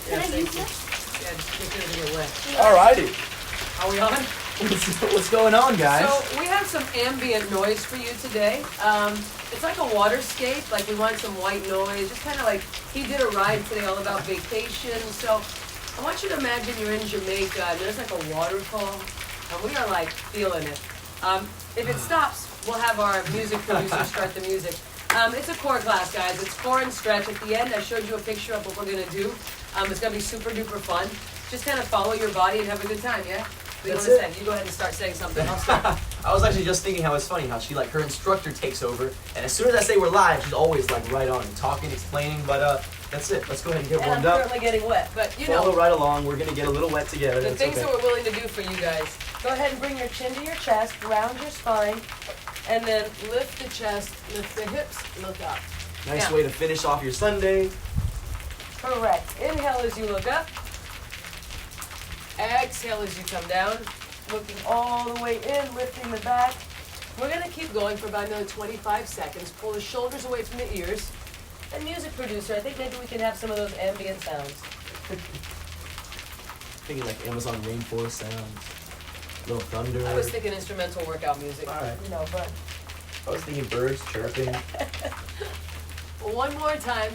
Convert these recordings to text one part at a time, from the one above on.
Can I use this? Yeah, just make sure it doesn't get wet. Alrighty. Are we on? What's going on, guys? So we have some ambient noise for you today. It's like a waterscape, like we want some white noise, just kind of like, he did a ride today all about vacation. So I want you to imagine you're in Jamaica and there's like a waterfall and we are like feeling it. If it stops, we'll have our music producer start the music. It's a core class, guys. It's core and stretch. At the end, I showed you a picture of what we're going to do. It's going to be super duper fun. Just kind of follow your body and have a good time, yeah? What do you want to say? You go ahead and start saying something. I'll start. I was actually just thinking how it's funny how she, like, her instructor takes over, and as soon as I say we're live, she's always, like, right on, talking, explaining, but, that's it. Let's go ahead and get warmed I'm up. currently getting wet, but you Follow know. right along. We're going to get a little wet together. The That's things okay. that we're willing to do for you guys. Go ahead and bring your chin to your chest, round your spine, and then lift the chest, lift the hips, look up. Nice Now, way to finish off your Sunday. correct. Inhale as you look up. Exhale as you come down. Looking all the way in, lifting the back. We're going to keep going for about another 25 seconds. Pull the shoulders away from the ears. And music producer, I think maybe we can have some of those ambient sounds. Thinking like Amazon rainforest sounds. Little thunder. I was thinking instrumental workout music. All right. You know, but I was thinking birds chirping. one more time.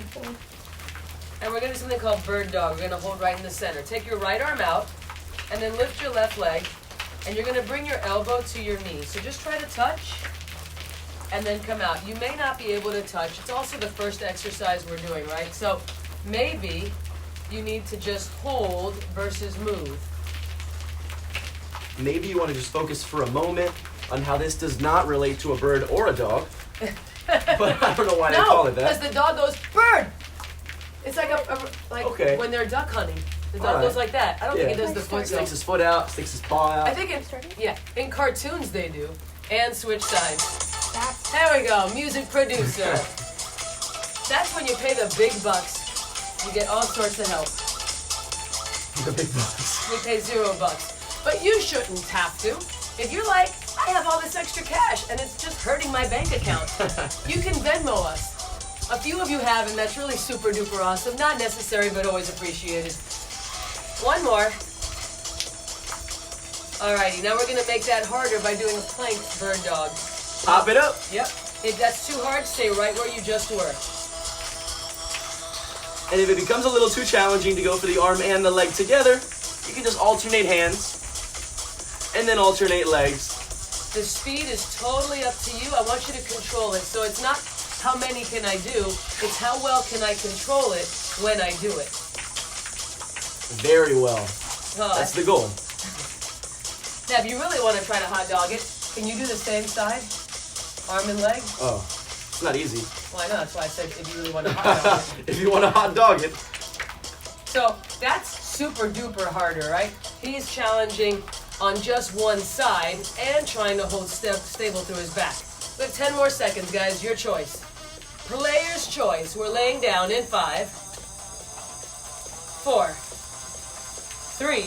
And we're going to do something called bird dog. We're going to hold right in the center. Take your right arm out and then lift your left leg. And you're going to bring your elbow to your knee. So just try to touch and then come out. You may not be able to touch. It's also the first exercise we're doing, right? So maybe you need to just hold versus move. Maybe you want to just focus for a moment on how this does not relate to a bird or a dog. But I don't know why they call it because that. the dog goes, bird! It's like like Okay. when they're duck hunting. The dog All right. goes like that. I don't think it does the foot Sticks though. his foot out, sticks his paw out. I think in cartoons they do. And switch sides. There we go, music producer. That's when you pay the big bucks. You get all sorts of help. The big bucks. We pay $0. But you shouldn't have to. If you're like, I have all this extra cash and it's just hurting my bank account, you can Venmo us. A few of you have, and that's really super duper awesome. Not necessary, but always appreciated. One more. Alrighty, now we're gonna make that harder by doing a plank bird dog. Pop it up. Yep. If that's too hard, stay right where you just were. And if it becomes a little too challenging to go for the arm and the leg together, you can just alternate hands and then alternate legs. The speed is totally up to you. I want you to control it. So it's not how many can I do, it's how well can I control it when I do it. Very well. Oh, That's the goal. Now, if you really want to try to hot dog it, can you do the same side? Arm and leg? Oh, it's not easy. Well, I know, that's why I said if you really want to hot dog it. If you want to hot dog it. So that's super duper harder, right? He's challenging on just one side and trying to hold stable through his back. We have 10 more seconds, guys. Your choice. Player's choice. We're laying down in 5, 4, 3,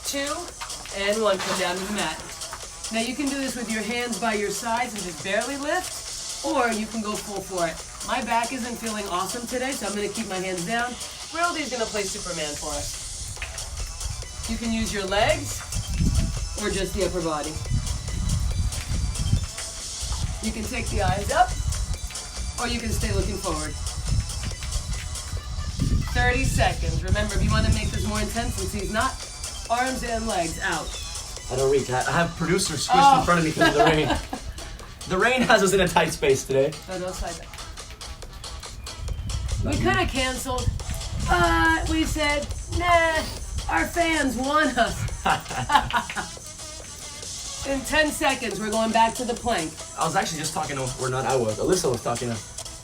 2, and 1. Come down to the mat. Now you can do this with your hands by your sides and just barely lift, or you can go full for it. My back isn't feeling awesome today, so I'm going to keep my hands down. Rilde's going to play Superman for us. You can use your legs or just the upper body. You can take the eyes up, or you can stay looking forward. 30 seconds. Remember, if you want to make this more intense, since he's not, arms and legs out. I don't reach. I have producer squished in front of me because of the rain. The rain has us in a tight space today. No, don't slide back. We could have canceled, but we said, nah, our fans want us. In 10 seconds, we're going back to the plank. I was actually just talking to, Alyssa was talking to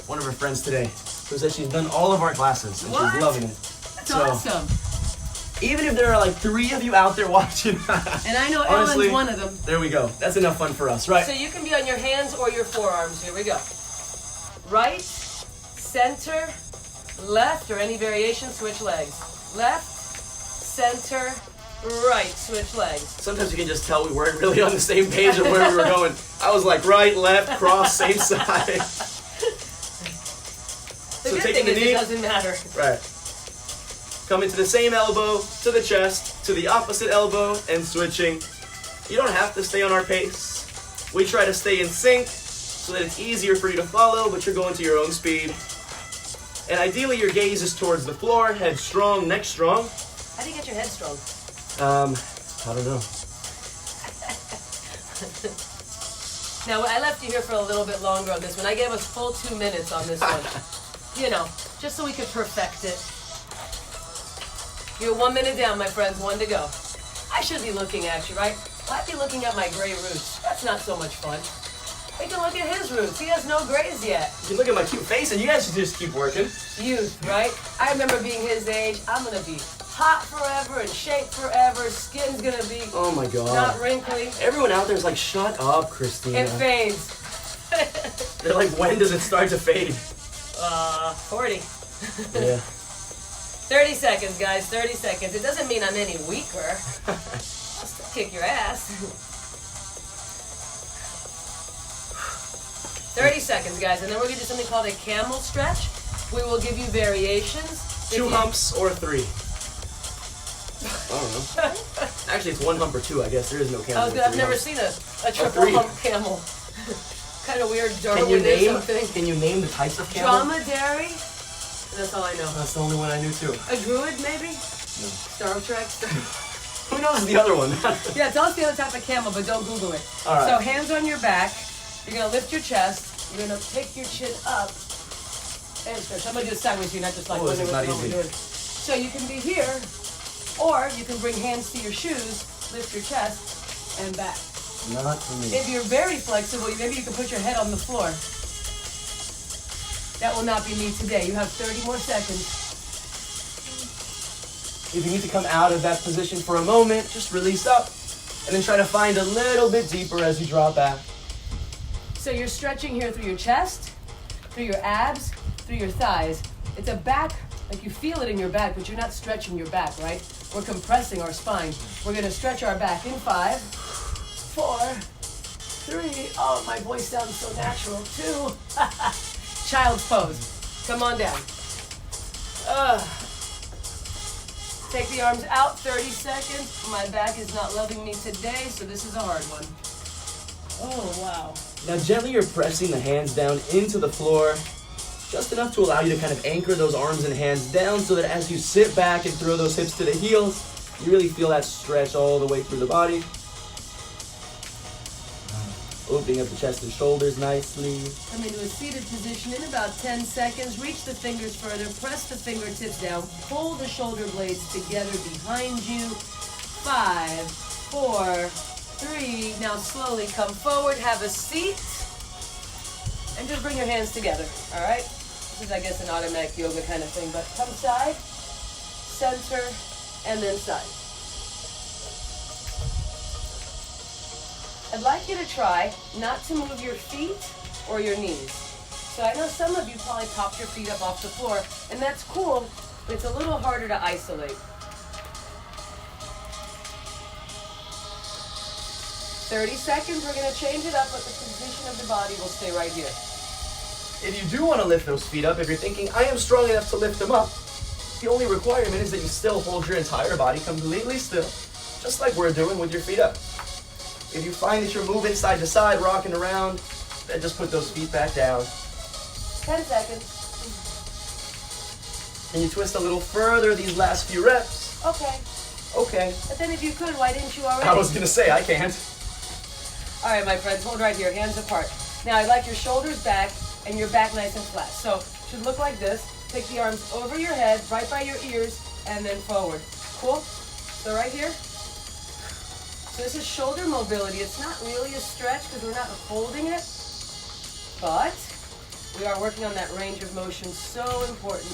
one of her friends today who said she's done all of our classes and What? she's loving it. That's awesome. Even if there are like 3 of you out there watching, And I know honestly, Ellen's one of them. there we go. That's enough fun for us, right? So you can be on your hands or your forearms. Here we go. Right, center, left, or any variation, switch legs. Left, center, right, switch legs. Sometimes you can just tell we weren't really on the same page of where we were going. I was like right, left, cross, same side. The So good taking thing the is knee. it doesn't matter. Right. Coming to the same elbow, to the chest, to the opposite elbow, and switching. You don't have to stay on our pace. We try to stay in sync so that it's easier for you to follow, but you're going to your own speed. And ideally your gaze is towards the floor, head strong, neck strong. How do you get your head strong? I don't know. Now, I left you here for a little bit longer on this one. I gave us full 2 minutes on this one. You know, just so we could perfect it. You're 1 minute down, my friends, 1 to go. I should be looking at you, right? I'd be looking at my gray roots. That's not so much fun. We can look at his roots. He has no grays yet. You can look at my cute face and you guys should just keep working. Youth, right? I remember being his age. I'm gonna be hot forever and shaped forever. Skin's gonna be Oh my god. not wrinkly. Everyone out there is like, shut up, Christina. It fades. They're like, when does it start to fade? 40. Yeah. 30 seconds, guys, 30 seconds. It doesn't mean I'm any weaker. I'll still kick your ass. 30 seconds, guys, and then we're gonna do something called a camel stretch. We will give you variations. 2 humps or 3. I don't know. Actually, it's 1 hump or 2, I guess. There is no camel. I've never seen a triple three. hump camel. Kind of weird, Can Darwin you or name? something. Can you name the types of camel? Dromedary? That's all I know. That's the only one I knew too. A druid, maybe? No. Star Trek? Who knows the other one? Yeah, tell us the other type of camel, but don't Google it. All right. So hands on your back. You're gonna lift your chest. You're gonna pick your chin up and stretch. I'm gonna do it sideways so you're not just like This is not what we're easy. doing. So you can be here, or you can bring hands to your shoes, lift your chest, and back. Not for me. If you're very flexible, maybe you can put your head on the floor. That will not be me today. You have 30 more seconds. If you need to come out of that position for a moment, just release up. And then try to find a little bit deeper as you drop back. So you're stretching here through your chest, through your abs, through your thighs. It's a back, like you feel it in your back, but you're not stretching your back, right? We're compressing our spine. We're gonna stretch our back in 5, 4, 3. Oh, my voice sounds so natural. 2. Child's pose. Come on down. Take the arms out, 30 seconds. My back is not loving me today, so this is a hard one. Oh, wow. Now gently you're pressing the hands down into the floor, just enough to allow you to kind of anchor those arms and hands down so that as you sit back and throw those hips to the heels, you really feel that stretch all the way through the body. Opening up the chest and shoulders nicely. Come into a seated position in about 10 seconds. Reach the fingers further. Press the fingertips down. Pull the shoulder blades together behind you. 5, 4, 3. Now slowly come forward. Have a seat. And just bring your hands together. All right? This is, I guess, an automatic yoga kind of thing. But come side, center, and then side. I'd like you to try not to move your feet or your knees. So I know some of you probably popped your feet up off the floor, and that's cool, but it's a little harder to isolate. 30 seconds, we're gonna change it up, but the position of the body will stay right here. If you do want to lift those feet up, if you're thinking, I am strong enough to lift them up, the only requirement is that you still hold your entire body completely still, just like we're doing with your feet up. If you find that you're moving side to side, rocking around, then just put those feet back down. 10 seconds. And you twist a little further these last few reps. Okay. Okay. But then if you could, why didn't you already? I was gonna say, I can't. All right, my friends, hold right here, hands apart. Now, I'd like your shoulders back and your back nice and flat. So, it should look like this. Take the arms over your head, right by your ears, and then forward. Cool? So right here. So this is shoulder mobility. It's not really a stretch because we're not holding it, but we are working on that range of motion, so important.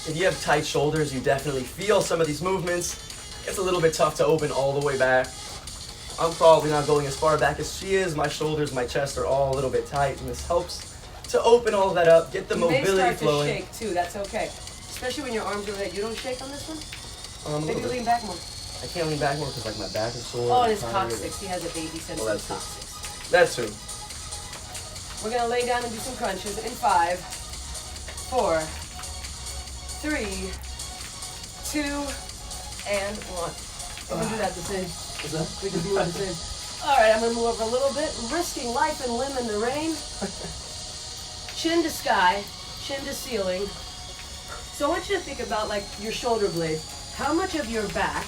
If you have tight shoulders, you definitely feel some of these movements. It's a little bit tough to open all the way back. I'm probably not going as far back as she is. My shoulders, my chest are all a little bit tight, and this helps to open all that up, get the mobility flowing. You may start flowing. to shake too, that's okay. Especially when your arms are overhead. You don't shake on this one? A Maybe little bit. lean back more. I can't lean back more because like my back is sore. Oh, I'm and his tired. coccyx. He has a baby sense Well, of that's it. coccyx. That too. We're gonna lay down and do some crunches in 5, 4, 3, 2, and 1. We can do that the same. Is that? We can do it the same. All right, I'm gonna move over a little bit, risking life and limb in the rain. Chin to sky, chin to ceiling. So I want you to think about like your shoulder blade. How much of your back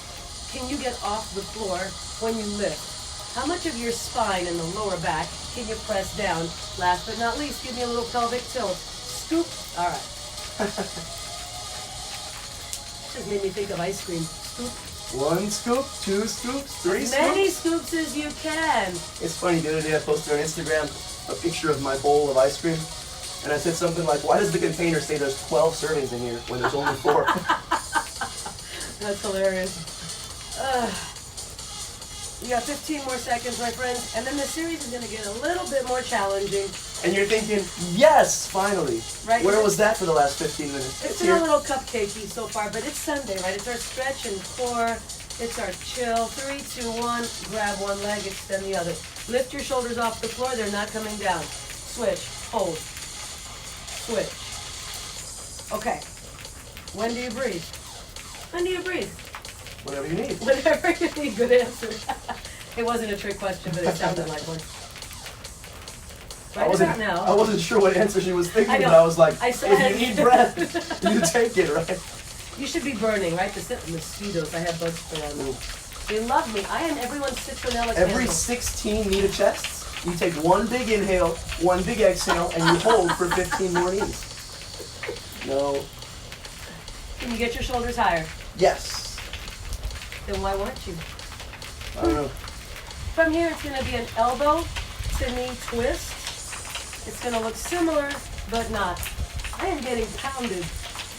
can you get off the floor when you lift? How much of your spine and the lower back can you press down? Last but not least, give me a little pelvic tilt. Scoop. All right. Just made me think of ice cream. Scoop. 1 scoop, 2 scoops, 3 As scoops. many scoops as you can. It's funny, the other day I posted on Instagram a picture of my bowl of ice cream, and I said something like, why does the container say there's 12 servings in here when there's only 4? That's hilarious. You got 15 more seconds, my friends, and then the series is going to get a little bit more challenging. And you're thinking, yes, finally. Right. Where was that for the last 15 minutes? It's been a little cupcakey so far, but it's Sunday, right? It's our stretch and core. It's our chill. 3, 2, 1. Grab one leg, extend the other. Lift your shoulders off the floor. They're not coming down. Switch. Hold. Switch. Okay. When do you breathe? When do you breathe? Whatever you need. Whatever you need. Good answer. It wasn't a trick question, but it sounded like one. Right about now. I wasn't sure what answer she was thinking, I know. but I was like, I if said- you need breath, you take it, right? You should be burning, right? The mosquitoes. I have bugs around me. They love me. I am everyone's citronella Every candle. 16 knee to chests, you take 1 big inhale, 1 big exhale, and you hold for 15 more knees. No. Can you get your shoulders higher? Yes. Then why won't you? I don't know. From here, it's going to be an elbow to knee twist. It's going to look similar, but not. I am getting pounded.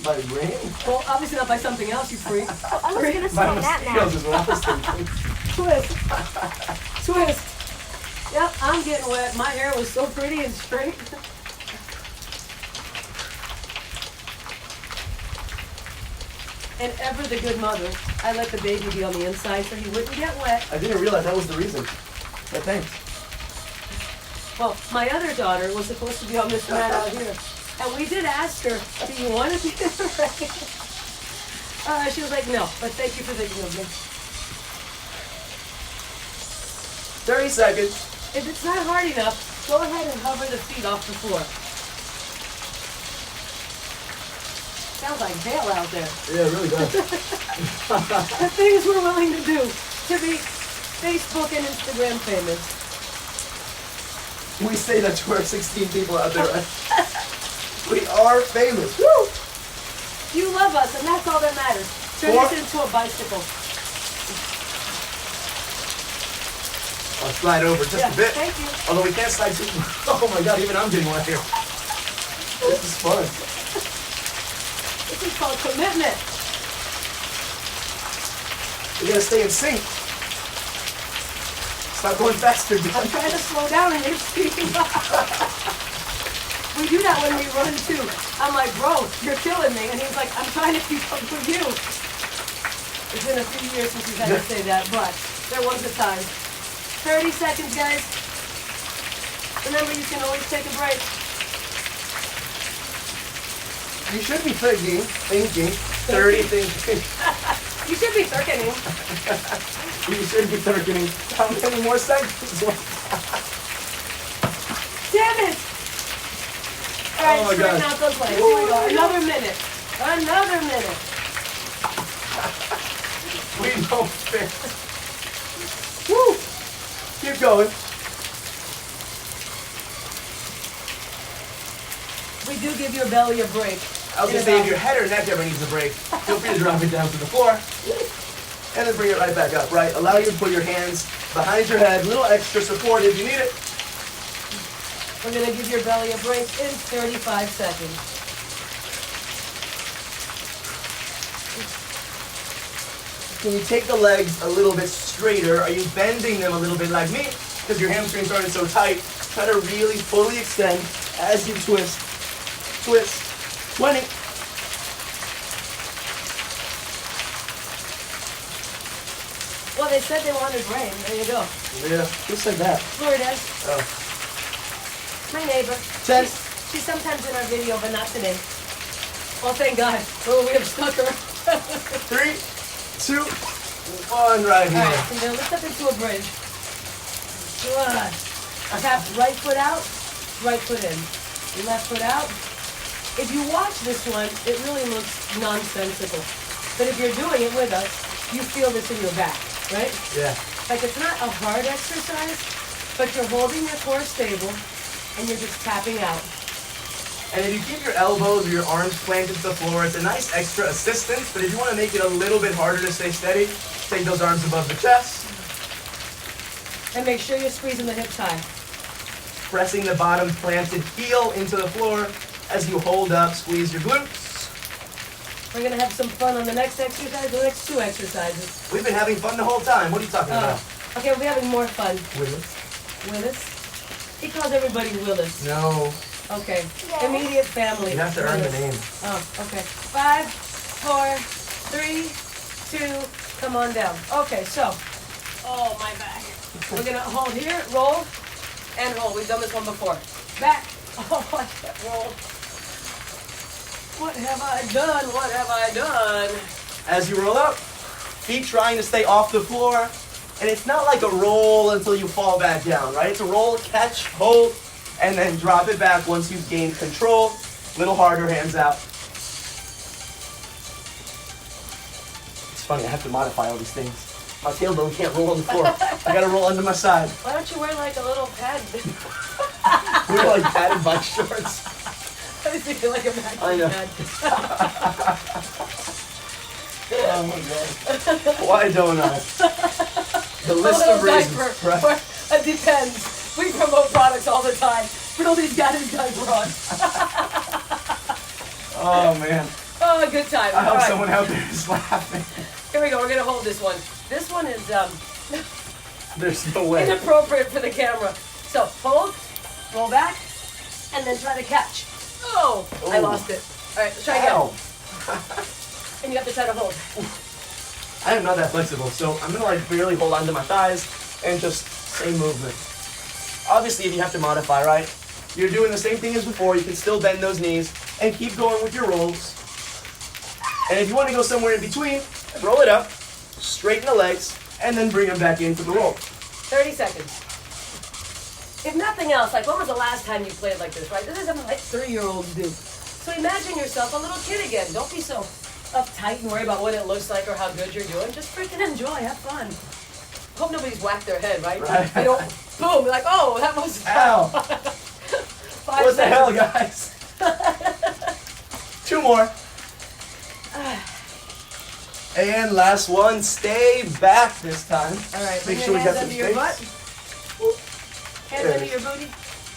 By rain? Well, obviously not by something else, you freak. I was gonna say By that now. mosquitoes is what I was thinking. Twist. Twist. Yep, I'm getting wet. My hair was so pretty and straight. And ever the good mother, I let the baby be on the inside so he wouldn't get wet. I didn't realize that was the reason. But thanks. Well, my other daughter was supposed to be on this mat out here. And we did ask her, do you want to be in the rain? She was like, no, but thank you for thinking of me. 30 seconds. If it's not hard enough, go ahead and hover the feet off the floor. Sounds like hail out there. Yeah, it really does. The things we're willing to do to be Facebook and Instagram famous. We say that to our 16 people out there, right? We are famous. Woo! You love us, and that's all that matters. Turn this into a bicycle. I'll slide over just a bit. Thank you. Although we can't slide too. Oh my god, even I'm getting wet here. This is fun. This is called commitment. We gotta stay in sync. Stop going faster, I'm John. trying to slow down and you're speeding up. We do that when we run too. I'm like, bro, you're killing me. And he's like, I'm trying to keep up with you. It's been a few years since he's had to say that, but there was a time. 30 seconds, guys. Remember, you can always take a break. You should be thinking. 30 thinking. You should be thinking. You should be thinking. How many more seconds? Damn it! All right, Oh my straighten God. out those legs. Here we go. Another minute. Another minute. We don't fit. Woo! Keep going. We do give your belly a break. I was gonna say, if your head or neck ever needs a break, feel free to drop it down to the floor. And then bring it right back up, right? Allow you to put your hands behind your head, a little extra support if you need it. We're going to give your belly a break in 35 seconds. Can you take the legs a little bit straighter? Are you bending them a little bit like me? Because your hamstrings aren't so tight. Try to really fully extend as you twist. Twist. 20. Well, they said they wanted rain. There you go. Yeah, who said that? Lourdes, Oh. my neighbor. 10. She's sometimes in our video, but not today. Well, thank God. Oh, we have stuck her. 3, 2, 1, right here. All right, so now lift up into a bridge. Good. Tap right foot out, right foot in. Left foot out. If you watch this one, it really looks nonsensical. But if you're doing it with us, you feel this in your back, right? Yeah. Like it's not a hard exercise, but you're holding your core stable and you're just tapping out. And if you keep your elbows or your arms planted to the floor, it's a nice extra assistance. But if you want to make it a little bit harder to stay steady, take those arms above the chest. And make sure you're squeezing the hips high. Pressing the bottom planted heel into the floor as you hold up, squeeze your glutes. We're gonna have some fun on the next exercise, the next 2 exercises. We've been having fun the whole time. What are you talking about? Okay, we're having more fun. Willis? Willis? He calls everybody Willis. No. Okay. Immediate family. You have to earn the Willis. name. Oh, okay. 5, 4, 3, 2, come on down. Okay, so, oh, my back. We're gonna hold here, roll, and hold. We've done this one before. Back. Oh, I can't roll. What have I done? What have I done? As you roll up, feet trying to stay off the floor. And it's not like a roll until you fall back down, right? It's a roll, catch, hold, and then drop it back once you've gained control. A little harder, hands out. It's funny, I have to modify all these things. My tailbone can't roll on the floor. I gotta roll under my side. Why don't you wear like a little pad? We're like padded bike shorts. I was thinking like a vacuum I know. pad. Oh my god. Why don't I? The list A of little reasons. diaper. Right? Or, it depends. We promote products all the time. Put all these guys diaper on. Oh man. Oh, a good time. I hope All right. someone out there is laughing. Here we go. We're gonna hold this one. This one is There's no way. inappropriate for the camera. So hold, roll back, and then try to catch. Oh, I Ooh. lost it. All right, let's try again. Ow. And you have to try to hold. I am not that flexible, so I'm gonna like barely hold onto my thighs and just same movement. Obviously, if you have to modify, right? You're doing the same thing as before. You can still bend those knees and keep going with your rolls. And if you want to go somewhere in between, roll it up, straighten the legs, and then bring them back in for the roll. 30 seconds. If nothing else, like when was the last time you played like this, right? This is something like 3-year-olds do. So imagine yourself a little kid again. Don't be so uptight and worry about what it looks like or how good you're doing. Just freaking enjoy, have fun. Hope nobody's whacked their head, right? Right. They don't, boom, like, oh, that was... Ow! 5 What the hell, seconds. guys? 2 more. And last one, stay back this time. All right, bring Make your sure we got hands some under your butt. space. Hands There. under your booty.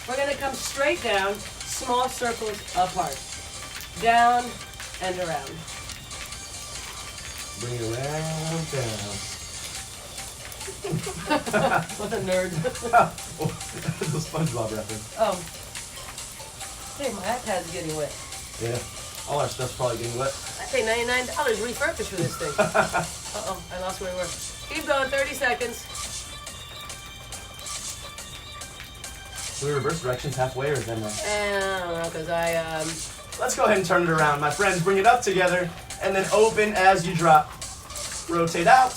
We're gonna come straight down, small circles apart. Down and around. Bring it around down. What a nerd. Oh, that's a SpongeBob reference. Oh. Hey, my iPad's getting wet. Yeah. All our stuff's probably getting wet. I pay $99 refurbished for this thing. Uh-oh, I lost where we were. Keep going, 30 seconds. Do we reverse directions halfway or then? And I don't know, because Let's go ahead and turn it around, my friends. Bring it up together and then open as you drop. Rotate out.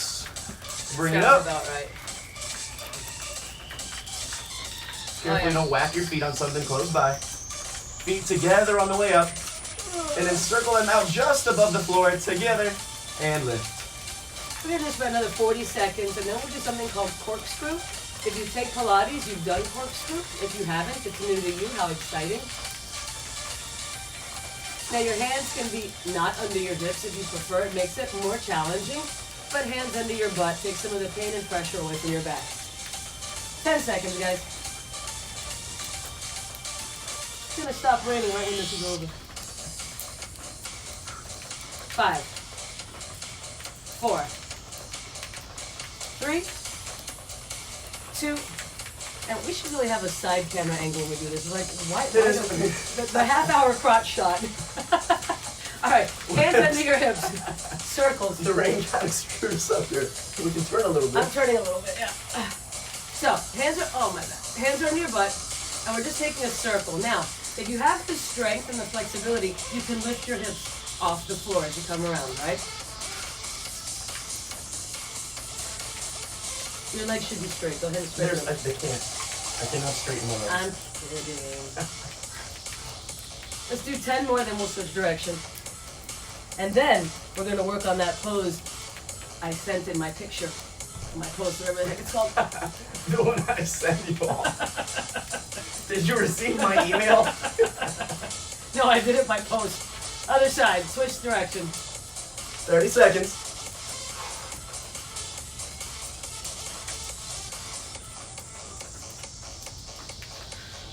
Bring it sounds up. about right. Carefully don't whack your feet on something close by. Feet together on the way up. And then circle them out just above the floor together and lift. We're gonna do this for another 40 seconds, and then we'll do something called corkscrew. If you take Pilates, you've done corkscrew. If you haven't, it's new to you. How exciting. Now your hands can be not under your hips if you prefer. It makes it more challenging. But hands under your butt. Take some of the pain and pressure away from your back. 10 seconds, guys. It's gonna stop raining right when this is over. 5, 4, 3, 2, and we should really have a side camera angle when we do this. Like, why the half-hour crotch shot. All right, hands under your hips, circles. The rain kind of screwed us up here. We can turn a little bit. I'm turning a little bit, yeah. So, hands are, oh my God. Hands are under your butt, and we're just taking a circle. Now, if you have the strength and the flexibility, you can lift your hips off the floor as you come around, right? Your legs should be straight. Go ahead and straighten them. They can't. I cannot straighten my legs. I'm kidding. Let's do 10 more, then we'll switch direction. And then we're going to work on that pose I sent in my picture. My pose, whatever the heck it's called. The one I sent you all. Did you receive my email? No, I did it by post. Other side, switch direction. 30 seconds.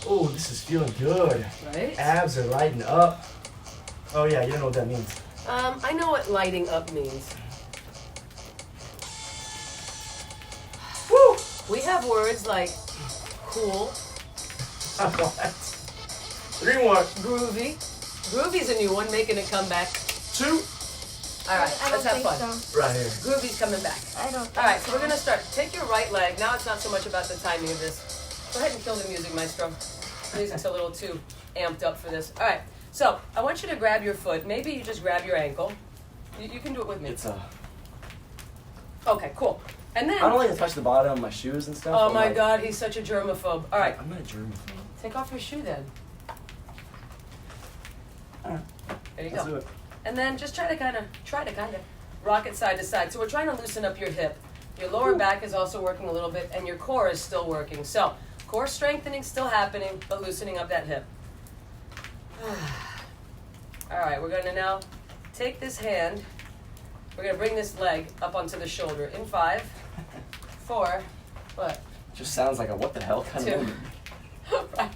Oh, this is feeling good. Right? Abs are lighting up. Oh yeah, you don't know what that means. I know what lighting up means. Woo! We have words like cool, What? 3 more. groovy. Groovy's a new one, making a comeback. 2. All right, I let's don't have think fun. so. Right here. Groovy's coming back. I don't think All right, so so. we're gonna start. Take your right leg. Now it's not so much about the timing of this. Go ahead and kill the music, maestro. The music's a little too amped up for this. All right, so I want you to grab your foot. Maybe you just grab your ankle. You can do it with me. It's Okay, cool. And then, I don't like to touch the bottom of my shoes and stuff. oh I'm my like, God, he's such a germaphobe. All right, I'm not a germaphobe. take off your shoe then. Alright, There you let's go. do it. And then just try to kind of rock it side to side. So we're trying to loosen up your hip. Your lower back is also working a little bit, and your core is still working. So core strengthening still happening, but loosening up that hip. All right, we're going to now take this hand. We're going to bring this leg up onto the shoulder in 5, 4, what? Just sounds like a what the hell kind 2. of movement. Right.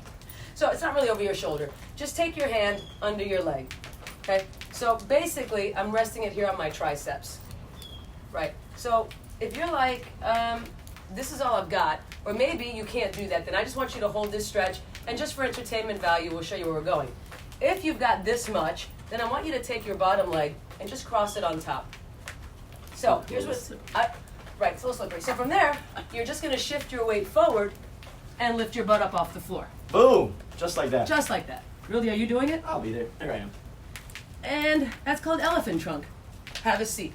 So it's not really over your shoulder. Just take your hand under your leg. Okay? So basically, I'm resting it here on my triceps. Right. So if you're like, this is all I've got, or maybe you can't do that, then I just want you to hold this stretch, and just for entertainment value, we'll show you where we're going. If you've got this much, then I want you to take your bottom leg and just cross it on top. So here's what, right, it's a little slippery. So from there, you're just going to shift your weight forward and lift your butt up off the floor. Boom! Just like that. Just like that. Really, are you doing it? I'll be there. There I am. And that's called elephant trunk. Have a seat.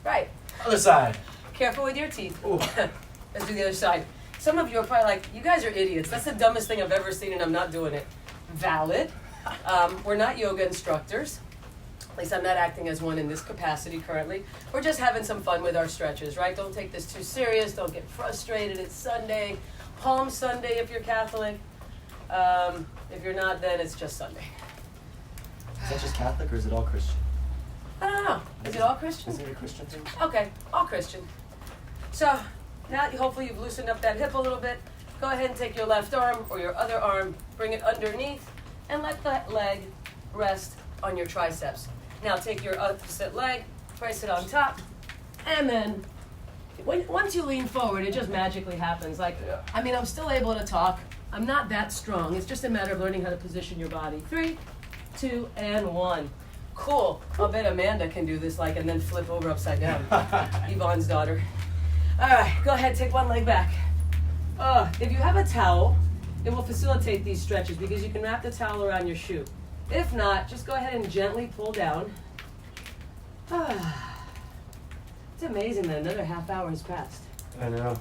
Right. Other side. Careful with your teeth. Ooh. Let's do the other side. Some of you are probably like, you guys are idiots. That's the dumbest thing I've ever seen, and I'm not doing it. Valid. We're not yoga instructors. At least I'm not acting as one in this capacity currently. We're just having some fun with our stretches, right? Don't take this too serious. Don't get frustrated. It's Sunday. Palm Sunday if you're Catholic. If you're not, then it's just Sunday. Is that just Catholic or is it all Christian? I don't know. Is it all Christian? Is it a Christian thing? Okay, all Christian. So now hopefully you've loosened up that hip a little bit. Go ahead and take your left arm or your other arm, bring it underneath, and let that leg rest on your triceps. Now take your opposite leg, place it on top, and then once you lean forward, it just magically happens. Like, Yeah. I mean, I'm still able to talk. I'm not that strong. It's just a matter of learning how to position your body. 3, 2, and 1. Cool. I'll bet Amanda can do this, and then flip over upside down. Yvonne's daughter. All right, go ahead, take one leg back. If you have a towel, it will facilitate these stretches because you can wrap the towel around your shoe. If not, just go ahead and gently pull down. It's amazing that another half hour has passed. I know.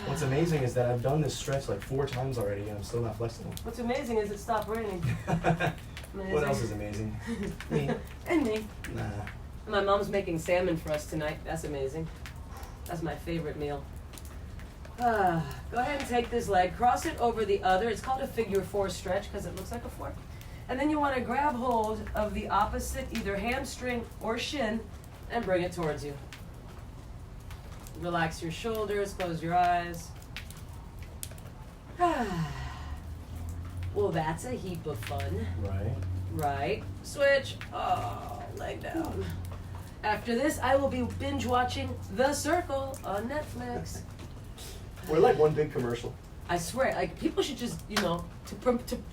What's amazing is that I've done this stretch like 4 times already and I'm still not flexible. What's amazing is it stopped raining. What else is amazing? Me. And me. Nah. My mom's making salmon for us tonight. That's amazing. That's my favorite meal. Go ahead and take this leg, cross it over the other. It's called a figure 4 stretch because it looks like a 4. And then you want to grab hold of the opposite, either hamstring or shin, and bring it towards you. Relax your shoulders, close your eyes. Well, that's a heap of fun. Right. Right. Switch. Oh, leg down. After this, I will be binge watching The Circle on Netflix. We're like one big commercial. I swear, like people should just,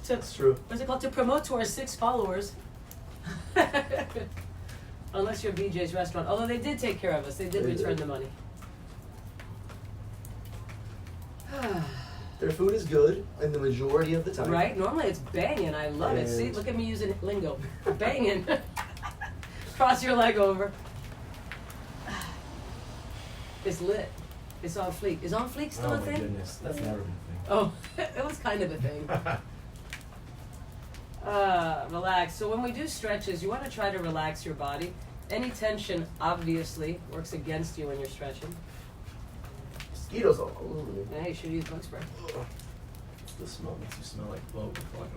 That's true. what's it called? To promote to our 6 followers. Unless you're BJ's restaurant. Although they did take care of us. They did They return did. the money. Their food is good in the majority of the time. Right? Normally it's banging. I love it. See, And- look at me using lingo. Banging. Cross your leg over. It's lit. It's on fleek. Is on fleek still a thing? Oh my goodness, that's never been a thing. Oh, it was kind of a thing. Relax. So when we do stretches, you want to try to relax your body. Any tension, obviously, works against you when you're stretching. Mosquitoes all over me. Yeah, you should use bug spray. The smell makes you smell like blow flying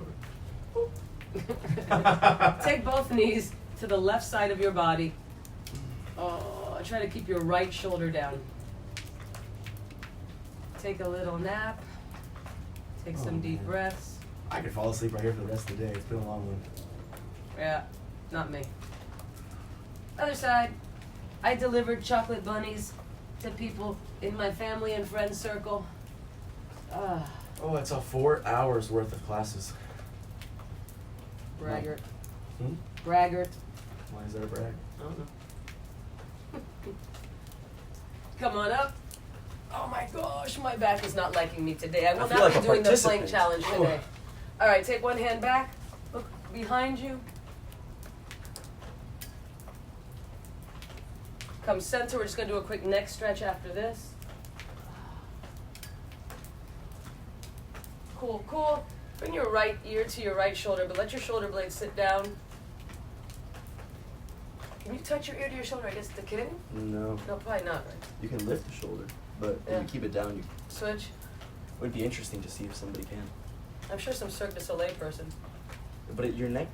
over. Take both knees to the left side of your body. Oh, try to keep your right shoulder down. Take a little nap. Take some deep man. breaths. I could fall asleep right here for the rest of the day. It's been a long one. Yeah, not me. Other side. I delivered chocolate bunnies to people in my family and friend circle. Oh, it's 4 hours worth of classes. Braggart. Hmm? Braggart. Why is that a brag? I don't know. Come on up. Oh my gosh, my back is not liking me today. I will feel not like be a doing the plank participant. challenge today. All right, take one hand back. Look behind you. Come center. We're just going to do a quick neck stretch after this. Cool, cool. Bring your right ear to your right shoulder, but let your shoulder blade sit down. Can you touch your ear to your shoulder? I guess the kidding? No. No, probably not, right? You can lift the shoulder, but Yeah. when you keep it down, you Switch. it would be interesting to see if somebody can. I'm sure some Cirque du Soleil person. But your neck,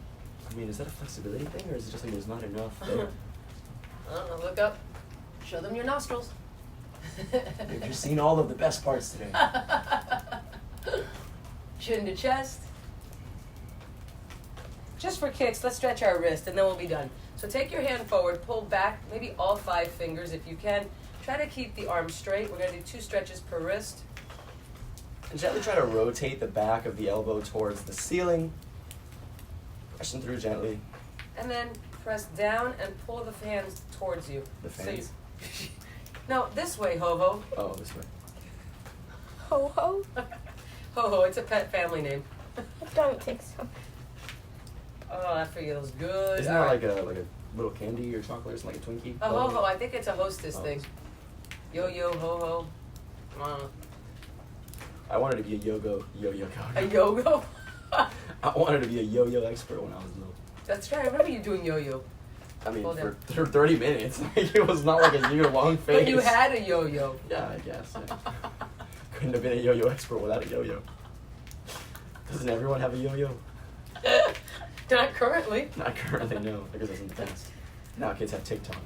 I mean, is that a flexibility thing, or is it just like there's not enough there? I don't know, look up. Show them your nostrils. You've just seen all of the best parts today. Chin to chest. Just for kicks, let's stretch our wrist and then we'll be done. So take your hand forward, pull back, maybe all 5 fingers if you can. Try to keep the arm straight. We're going to do 2 stretches per wrist. And gently try to rotate the back of the elbow towards the ceiling. Pressing through gently. And then press down and pull the hands towards you. The So fans? no, this way, Ho-Ho. Oh, this way. Ho-ho? Ho-Ho, it's a pet family name. I don't think so. Oh, that feels good. Isn't All that right. like a little candy or chocolate or something, like a Twinkie? A ho-ho, I think it's a hostess Oh. thing. Yo-yo, ho-ho. I wanted to be a yo-yo. A yo-go? I wanted to be a yo-yo expert when I was little. That's right, I remember you doing yo-yo. I mean, Hold for 30 minutes. It was not like a year-long phase. But you had a yo-yo. Yeah, I guess. Yeah. Couldn't have been a yo-yo expert without a yo-yo. Doesn't everyone have a yo-yo? Not currently. Not currently, no, because it's in the past. Now kids have TikTok.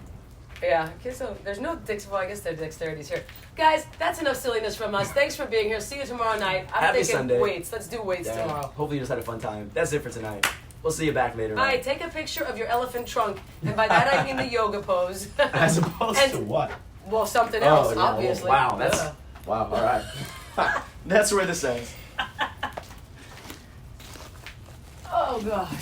Yeah, okay, so there's no well, I guess their dexterity's here. Guys, that's enough silliness from us. Thanks for being here. See you tomorrow night. I'm Happy thinking Sunday. weights. Let's do weights Yeah. tomorrow. Hopefully you just had a fun time. That's it for tonight. We'll see you back later All on. right, take a picture of your elephant trunk, and by that I mean the yoga pose. As opposed And- to what? Well, something else, yeah, well, obviously. wow, that's Yeah. wow. All right, that's where this ends. Oh gosh.